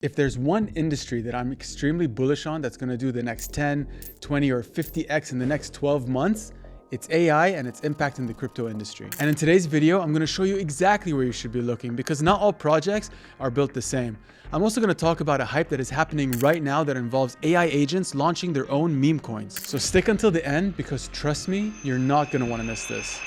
If there's one industry that I'm extremely bullish on that's going to do the next 10, 20, or 50x in the next 12 months, it's AI and its impact in the crypto industry. And in today's video, I'm going to show you exactly where you should be looking because not all projects are built the same. I'm also going to talk about a hype that is happening right now that involves AI agents launching their own meme coins. So stick until the end because trust me, you're not going to want to miss this.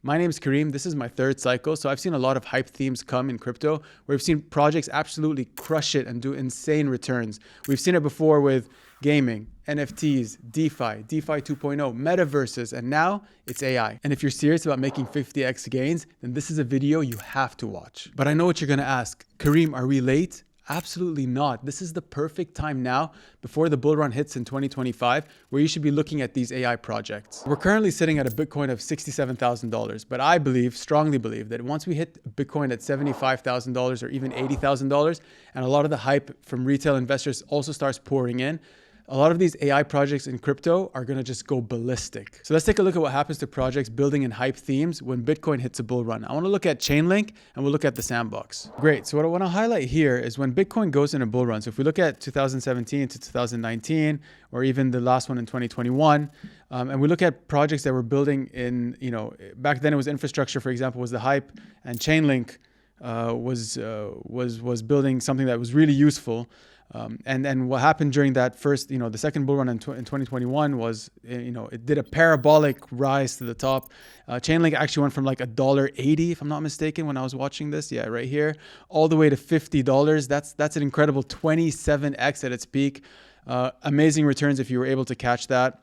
My name is Karim. This is my third cycle. So I've seen a lot of hype themes come in crypto where we've seen projects absolutely crush it and do insane returns. We've seen it before with gaming, NFTs, DeFi, DeFi 2.0, metaverses, and now it's AI. And if you're serious about making 50x gains, then this is a video you have to watch. But I know what you're going to ask. Karim, are we late? Absolutely not. This is the perfect time now before the bull run hits in 2025 where you should be looking at these AI projects. We're currently sitting at a Bitcoin of $67,000, but I strongly believe that once we hit Bitcoin at $75,000 or even $80,000 and a lot of the hype from retail investors also starts pouring in, a lot of these AI projects in crypto are going to just go ballistic. So let's take a look at what happens to projects building in hype themes when Bitcoin hits a bull run. I want to look at Chainlink and we'll look at the sandbox. Great. So what I want to highlight here is when Bitcoin goes in a bull run. So if we look at 2017 to 2019, or even the last one in 2021, and we look at projects that were building in, back then it was infrastructure, for example, was the hype, and Chainlink was building something that was really useful. And what happened during that first, the second bull run in 2021 was, it did a parabolic rise to the top. Chainlink actually went from like $1.80, if I'm not mistaken, when I was watching this. Yeah, right here, all the way to $50. That's an incredible 27x at its peak. Amazing returns if you were able to catch that.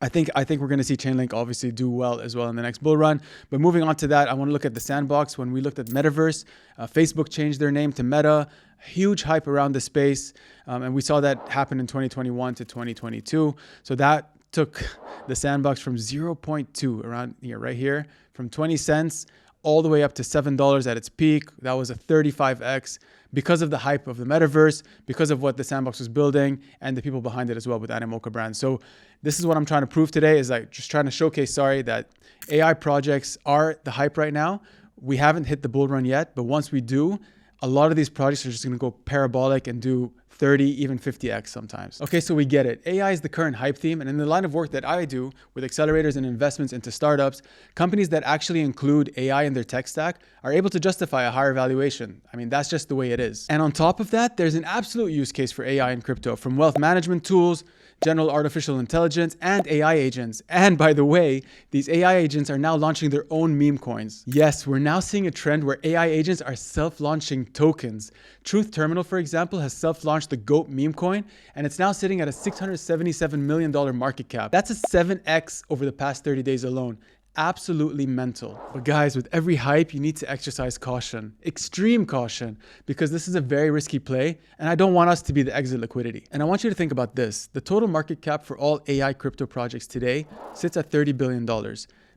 I think we're going to see Chainlink obviously do well as well in the next bull run. But moving on to that, I want to look at the sandbox. When we looked at Metaverse, Facebook changed their name to Meta. Huge hype around the space. And we saw that happen in 2021 to 2022. So that took the sandbox from 0.2 around here, right here, from 20 cents all the way up to $7 at its peak. That was a 35x because of the hype of the metaverse, because of what the sandbox was building and the people behind it as well with Animoca brand. So this is what I'm trying to prove today is like just trying to showcase, that AI projects are the hype right now. We haven't hit the bull run yet, but once we do, a lot of these projects are just going to go parabolic and do 30, even 50x sometimes. Okay, so we get it. AI is the current hype theme. And in the line of work that I do with accelerators and investments into startups, companies that actually include AI in their tech stack are able to justify a higher valuation. I mean, that's just the way it is. And on top of that, there's an absolute use case for AI in crypto, from wealth management tools, general artificial intelligence, and AI agents. And by the way, these AI agents are now launching their own meme coins. Yes, we're now seeing a trend where AI agents are self-launching tokens. Truth Terminal, for example, has self-launched the GOAT meme coin, and it's now sitting at a $677 million market cap. That's a 7x over the past 30 days alone. Absolutely mental. But guys, with every hype, you need to exercise caution, extreme caution, because this is a very risky play and I don't want us to be the exit liquidity. And I want you to think about this. The total market cap for all AI crypto projects today sits at $30 billion.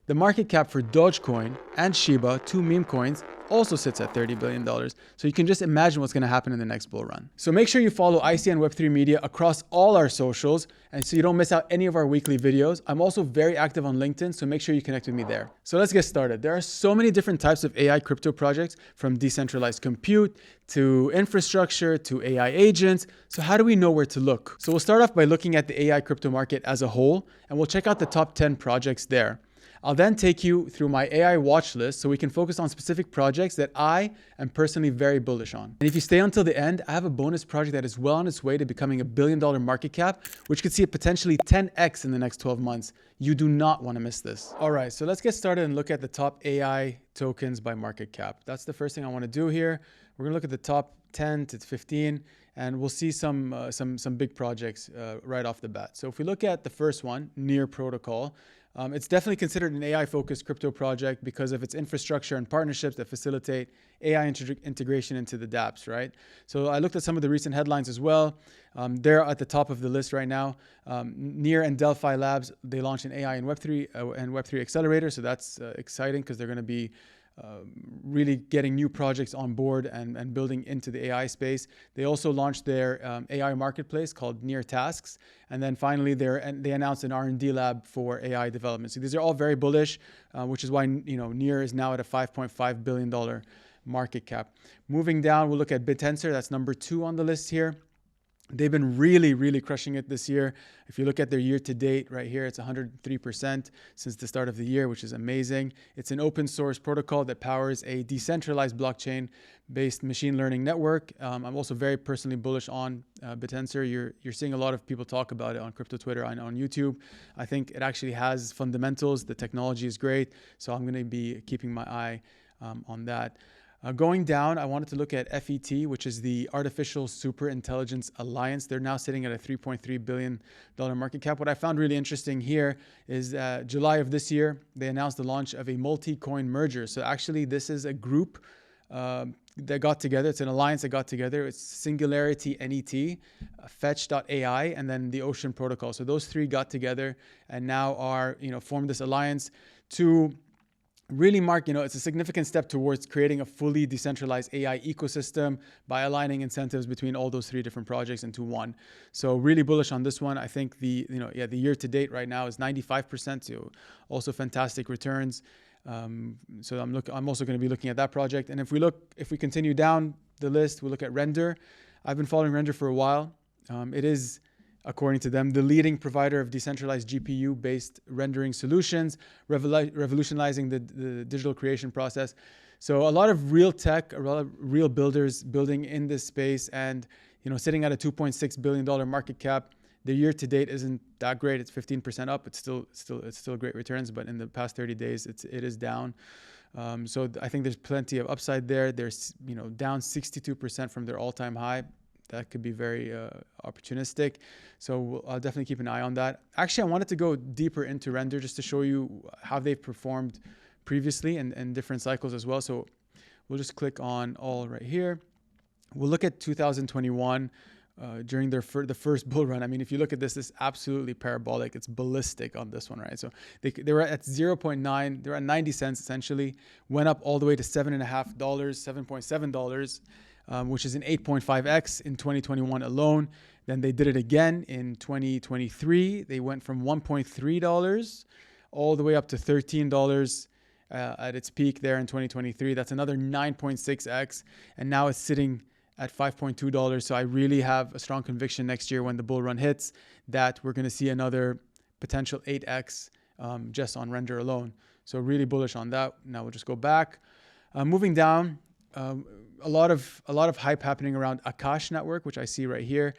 The market cap for Dogecoin and Shiba, two meme coins, also sits at $30 billion. So you can just imagine what's going to happen in the next bull run. So make sure you follow ICN Web3 Media across all our socials, and so you don't miss out any of our weekly videos. I'm also very active on LinkedIn, so make sure you connect with me there. So let's get started. There are so many different types of AI crypto projects, from decentralized compute to infrastructure to AI agents. So how do we know where to look? So we'll start off by looking at the AI crypto market as a whole, and we'll check out the top 10 projects there. I'll then take you through my AI watch list so we can focus on specific projects that I am personally very bullish on. And if you stay until the end, I have a bonus project that is well on its way to becoming a $1 billion market cap, which could see it potentially 10x in the next 12 months. You do not want to miss this. All right, so let's get started and look at the top AI tokens by market cap. That's the first thing I want to do here. We're going to look at the top 10 to 15, and we'll see some big projects right off the bat. So if we look at the first one, Near Protocol, it's definitely considered an AI-focused crypto project because of its infrastructure and partnerships that facilitate AI integration into the dApps, right? So I looked at some of the recent headlines as well. They're at the top of the list right now. Near and Delphi Labs, they launched an AI and Web3 accelerator. So that's exciting because they're going to be really getting new projects on board and building into the AI space. They also launched their AI marketplace called Near Tasks. And then finally, they announced an R&D lab for AI development. So these are all very bullish, which is why Near is now at a $5.5 billion market cap. Moving down, we'll look at BitTensor. That's number 2 on the list here. They've been really, really crushing it this year. If you look at their year to date right here, it's 103% since the start of the year, which is amazing. It's an open source protocol that powers a decentralized blockchain-based machine learning network. I'm also very personally bullish on BitTensor. You're seeing a lot of people talk about it on crypto Twitter and on YouTube. I think it actually has fundamentals. The technology is great. So I'm going to be keeping my eye on that. Going down, I wanted to look at FET, which is the Artificial Super Intelligence Alliance. They're now sitting at a $3.3 billion market cap. What I found really interesting here is July of this year, they announced the launch of a multi-coin merger. So actually, this is a group that got together. It's an alliance that got together. It's Singularity NET, Fetch.ai, and then the Ocean Protocol. So those 3 got together and now are, formed this alliance to really mark, it's a significant step towards creating a fully decentralized AI ecosystem by aligning incentives between all those 3 different projects into one. So really bullish on this one. I think the year to date right now is 95%. So also fantastic returns. So I'm also going to be looking at that project. And if we continue down the list, we'll look at Render. I've been following Render for a while. It is, according to them, the leading provider of decentralized GPU-based rendering solutions, revolutionizing the digital creation process. So a lot of real tech, a lot of real builders building in this space, and sitting at a $2.6 billion market cap. The year to date isn't that great. It's 15% up. It's still great returns, but in the past 30 days, it is down. So I think there's plenty of upside there. There's down 62% from their all-time high. That could be very opportunistic. So I'll definitely keep an eye on that. Actually, I wanted to go deeper into Render just to show you how they've performed previously and different cycles as well. So we'll just click on all right here. We'll look at 2021 during the first bull run. I mean, if you look at this, it's absolutely parabolic. It's ballistic on this one, right? So they were at 0.9. They were at 90 cents essentially. Went up all the way to $7.5, $7.7. Which is an 8.5x in 2021 alone. Then they did it again in 2023. They went from $1.3 all the way up to $13 at its peak there in 2023. That's another 9.6x. And now it's sitting at $5.2. So I really have a strong conviction next year when the bull run hits that we're going to see another potential 8x just on Render alone. So really bullish on that. Now we'll just go back. Moving down. A lot of hype happening around Akash Network, which I see right here,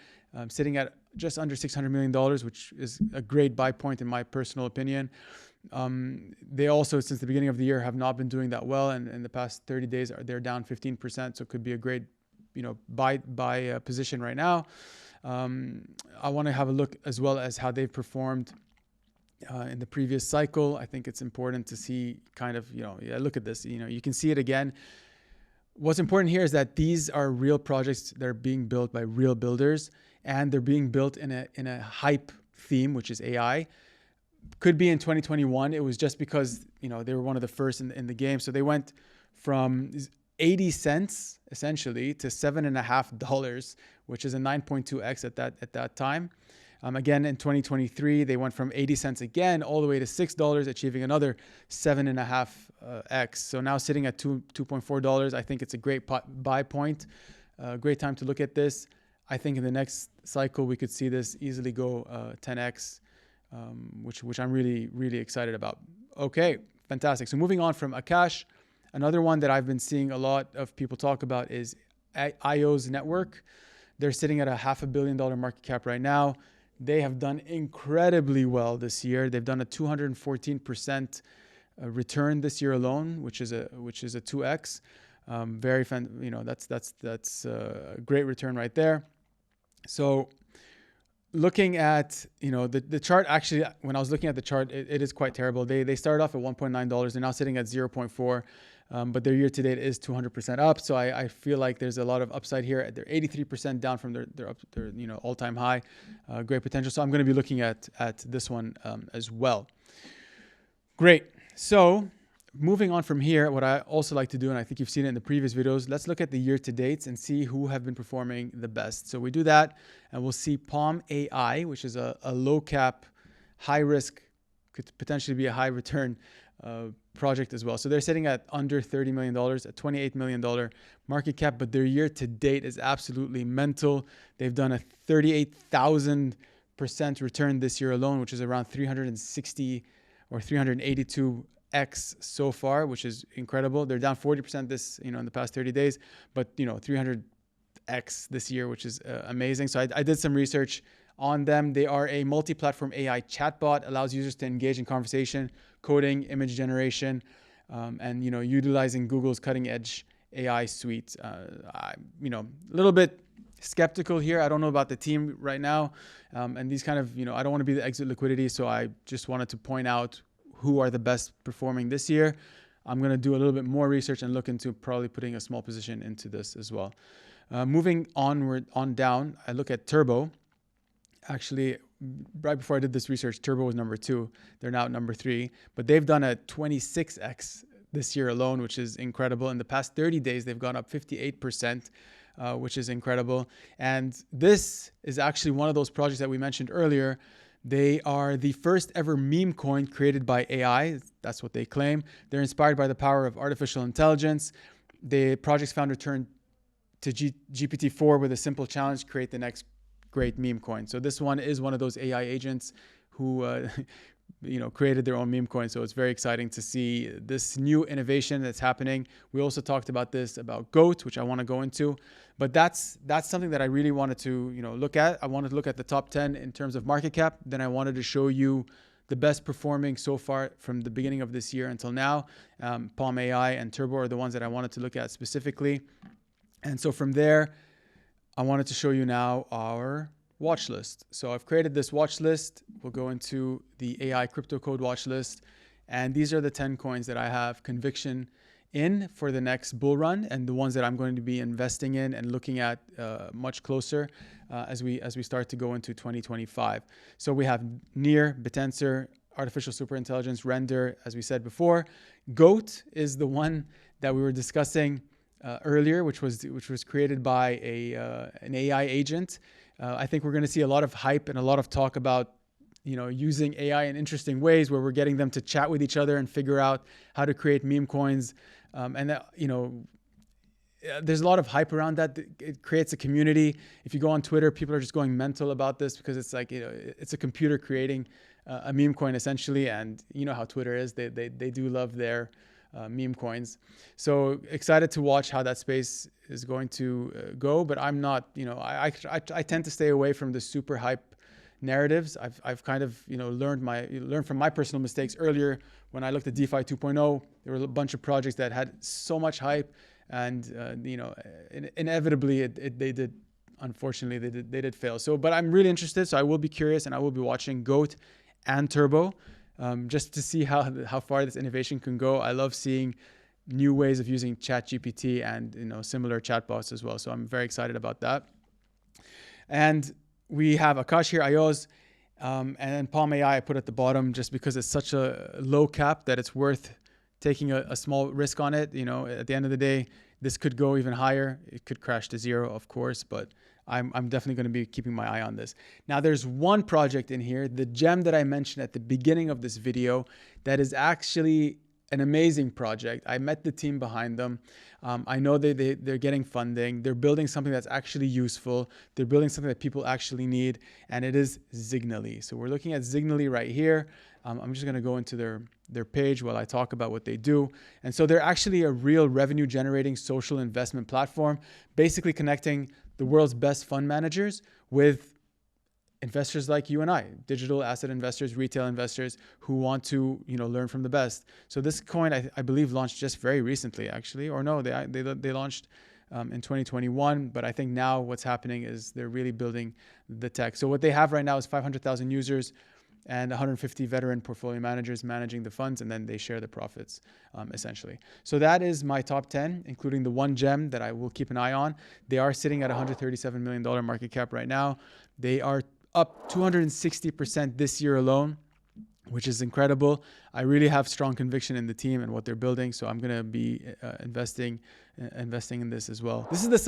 sitting at just under $600 million, which is a great buy point in my personal opinion. They also, since the beginning of the year, have not been doing that well, and in the past 30 days, they're down 15%. So it could be a great, buy position right now. I want to have a look as well as how they've performed in the previous cycle. I think it's important to see kind of, look at this. You can see it again. What's important here is that these are real projects that are being built by real builders, and they're being built in a hype theme, which is AI. Could be in 2021. It was just because they were one of the first in the game. So they went from 80 cents essentially to $7.5, which is a 9.2x at that time. Again, in 2023, they went from 80 cents again all the way to $6, achieving another 7.5x. So now sitting at $2.4. I think it's a great buy point. Great time to look at this. I think in the next cycle, we could see this easily go 10x, which I'm really, really excited about. Okay, fantastic. So moving on from Akash, another one that I've been seeing a lot of people talk about is IO's network. They're sitting at a $500 million market cap right now. They have done incredibly well this year. They've done a 214% return this year alone, which is a 2x. Very fun. That's a great return right there. So looking at the chart, actually, when I was looking at the chart, it is quite terrible. They started off at $1.9. They're now sitting at 0.4. But their year to date is 200% up. So I feel like there's a lot of upside here. They're 83% down from their all-time high. Great potential. So I'm going to be looking at this one as well. Great. So moving on from here, what I also like to do, and I think you've seen it in the previous videos, let's look at the year to dates and see who have been performing the best. So we do that, and we'll see Palm AI, which is a low cap, high risk, could potentially be a high return project as well. So they're sitting at under $30 million, a $28 million market cap, but their year to date is absolutely mental. They've done a 38,000% return this year alone, which is around 360 or 382x so far, which is incredible. They're down 40% this, in the past 30 days, but 300x this year, which is amazing. So I did some research on them. They are a multi-platform AI chatbot, allows users to engage in conversation, coding, image generation, and utilizing Google's cutting-edge AI suite. A little bit skeptical here. I don't know about the team right now, and these kind of I don't want to be the exit liquidity, so I just wanted to point out who are the best performing this year. I'm going to do a little bit more research and look into probably putting a small position into this as well. Moving onward on down, I look at Turbo. Actually, right before I did this research, Turbo was number 2. They're now at number 3, but they've done a 26x this year alone, which is incredible. In the past 30 days, they've gone up 58%, which is incredible. And this is actually one of those projects that we mentioned earlier. They are the first ever meme coin created by AI. That's what they claim. They're inspired by the power of artificial intelligence. The project's founder turned to GPT-4 with a simple challenge: create the next great meme coin. So this one is one of those AI agents who created their own meme coin. So it's very exciting to see this new innovation that's happening. We also talked about this about GOAT, which I want to go into, but that's something that I really wanted to look at. I wanted to look at the top 10 in terms of market cap. Then I wanted to show you the best performing so far from the beginning of this year until now. Palm AI and Turbo are the ones that I wanted to look at specifically. And so from there, I wanted to show you now our watch list. So I've created this watch list. We'll go into the AI crypto code watch list. And these are the 10 coins that I have conviction in for the next bull run, and the ones that I'm going to be investing in and looking at much closer as we start to go into 2025. So we have Near, Bitensor, Artificial Superintelligence, Render, as we said before. GOAT is the one that we were discussing earlier, which was created by an AI agent. I think we're going to see a lot of hype and a lot of talk about using AI in interesting ways, where we're getting them to chat with each other and figure out how to create meme coins. There's a lot of hype around that. It creates a community. If you go on Twitter, people are just going mental about this because it's like it's a computer creating a meme coin essentially, and you know how Twitter is. They do love their meme coins. So excited to watch how that space is going to go, but I'm not, I tend to stay away from the super hype narratives. I've kind of, learned from my personal mistakes earlier. When I looked at DeFi 2.0, there were a bunch of projects that had so much hype, and, inevitably they did, unfortunately, they did fail. So, but I'm really interested. So I will be curious, and I will be watching GOAT and Turbo, just to see how far this innovation can go. I love seeing new ways of using ChatGPT and similar chatbots as well. So I'm very excited about that. And we have Akash here, IOs, and then Palm AI I put at the bottom just because it's such a low cap that it's worth taking a small risk on it. At the end of the day, this could go even higher. It could crash to zero, of course, but I'm definitely going to be keeping my eye on this. Now, there's one project in here, the gem that I mentioned at the beginning of this video, that is actually an amazing project. I met the team behind them. I know they're getting funding. They're building something that's actually useful. They're building something that people actually need, and it is Zignally. So we're looking at Zignally right here. I'm just going to go into their page while I talk about what they do. And so they're actually a real revenue generating social investment platform, basically connecting the world's best fund managers with investors like you and I, digital asset investors, retail investors who want to, learn from the best. So this coin, I believe, launched just very recently, actually, or no, they launched in 2021. But I think now what's happening is they're really building the tech. So what they have right now is 500,000 users and 150 veteran portfolio managers managing the funds, and then they share the profits, essentially. So that is my top 10, including the one gem that I will keep an eye on. They are sitting at $137 million market cap right now. They are up 260% this year alone. which is incredible. I really have strong conviction in the team and what they're building, so I'm gonna be investing in this as well. This is this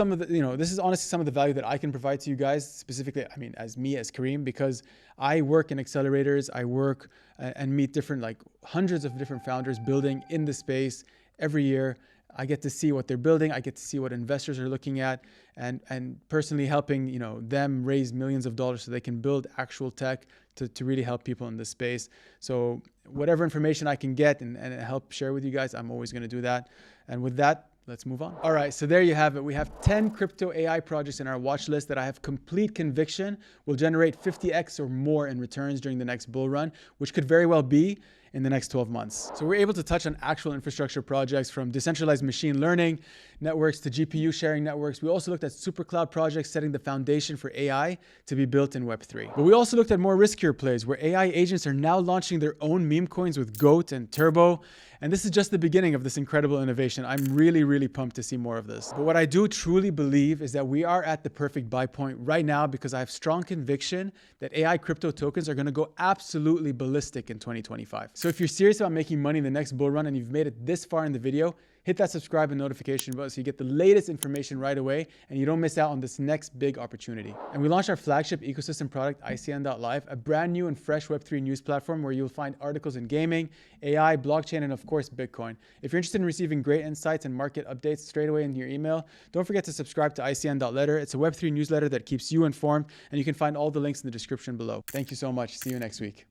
is honestly some of the value that I can provide to you guys, specifically, I mean, as Karim, because I work in accelerators, I work and meet different, like hundreds of different founders building in the space every year. I get to see what they're building. I get to see what investors are looking at, and personally helping, them raise millions of dollars so they can build actual tech to really help people in this space. So whatever information I can get and help share with you guys, I'm always going to do that. And with that, let's move on. All right, so there you have it. We have 10 crypto AI projects in our watch list that I have complete conviction will generate 50x or more in returns during the next bull run, which could very well be in the next 12 months. So we're able to touch on actual infrastructure projects from decentralized machine learning networks to GPU sharing networks. We also looked at super cloud projects setting the foundation for AI to be built in Web3. But we also looked at more riskier plays where AI agents are now launching their own meme coins with GOAT and Turbo. And this is just the beginning of this incredible innovation. I'm really, really pumped to see more of this. But what I do truly believe is that we are at the perfect buy point right now, because I have strong conviction that AI crypto tokens are going to go absolutely ballistic in 2025. So if you're serious about making money in the next bull run and you've made it this far in the video, hit that subscribe and notification button so you get the latest information right away and you don't miss out on this next big opportunity. And we launched our flagship ecosystem product, ICN.live, a brand new and fresh Web3 news platform where you'll find articles in gaming, AI, blockchain, and of course, Bitcoin. If you're interested in receiving great insights and market updates straight away in your email, don't forget to subscribe to ICN.letter. It's a Web3 newsletter that keeps you informed, and you can find all the links in the description below. Thank you so much. See you next week.